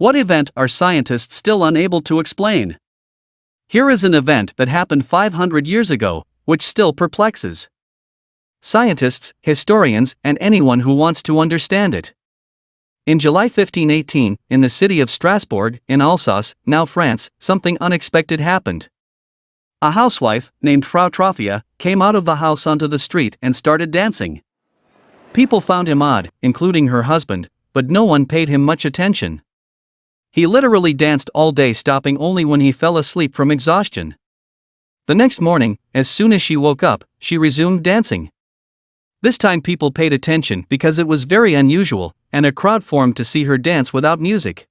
What event are scientists still unable to explain? Here is an event that happened 500 years ago, which still perplexes scientists, historians, and anyone who wants to understand it. In July 1518, in the city of Strasburg, in Alsace, now France, something unexpected happened. A housewife, named Frau Troffea, came out of the house onto the street and started dancing. People found him odd, including her husband, but no one paid him much attention. He literally danced all day, stopping only when he fell asleep from exhaustion. The next morning, as soon as she woke up, she resumed dancing. This time people paid attention because it was very unusual, and a crowd formed to see her dance without music.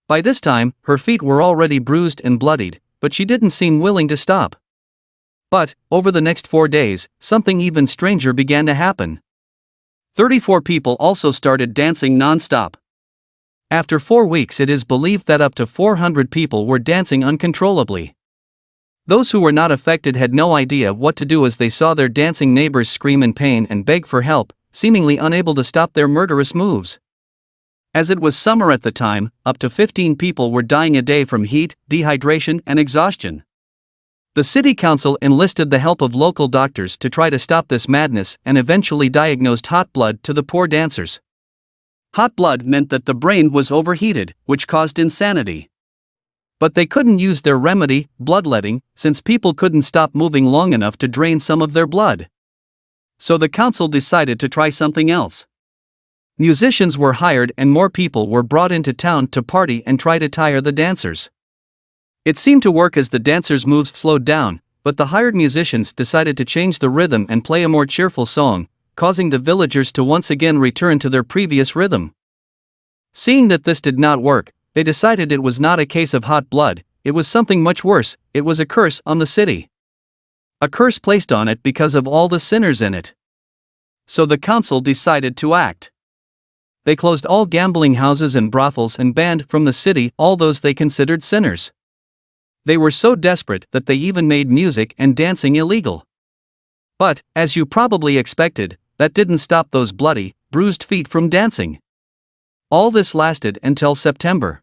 By this time, her feet were already bruised and bloodied, but she didn't seem willing to stop. But, over the next 4 days, something even stranger began to happen. 34 people also started dancing non-stop. After 4 weeks, it is believed that up to 400 people were dancing uncontrollably. Those who were not affected had no idea what to do as they saw their dancing neighbors scream in pain and beg for help, seemingly unable to stop their murderous moves. As it was summer at the time, up to 15 people were dying a day from heat, dehydration, and exhaustion. The city council enlisted the help of local doctors to try to stop this madness and eventually diagnosed hot blood to the poor dancers. Hot blood meant that the brain was overheated, which caused insanity. But they couldn't use their remedy, bloodletting, since people couldn't stop moving long enough to drain some of their blood. So the council decided to try something else. Musicians were hired and more people were brought into town to party and try to tire the dancers. It seemed to work as the dancers' moves slowed down, but the hired musicians decided to change the rhythm and play a more cheerful song, causing the villagers to once again return to their previous rhythm. Seeing that this did not work, they decided it was not a case of hot blood, it was something much worse, it was a curse on the city. A curse placed on it because of all the sinners in it. So the council decided to act. They closed all gambling houses and brothels and banned from the city all those they considered sinners. They were so desperate that they even made music and dancing illegal. But, as you probably expected, that didn't stop those bloody, bruised feet from dancing. All this lasted until September.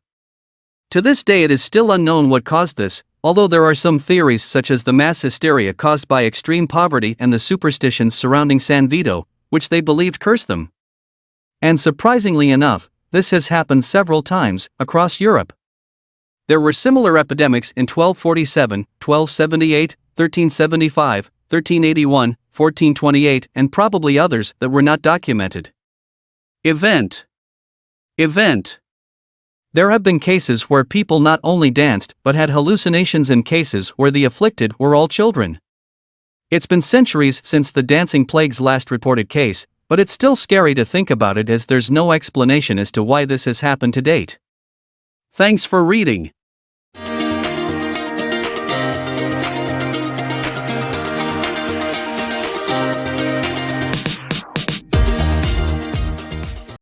To this day it is still unknown what caused this, although there are some theories such as the mass hysteria caused by extreme poverty and the superstitions surrounding San Vito, which they believed cursed them. And surprisingly enough, this has happened several times across Europe. There were similar epidemics in 1247, 1278, 1375, 1381, 1428, and probably others that were not documented. Event. There have been cases where people not only danced but had hallucinations and cases where the afflicted were all children. It's been centuries since the dancing plague's last reported case, but it's still scary to think about it as there's no explanation as to why this has happened to date. Thanks for reading.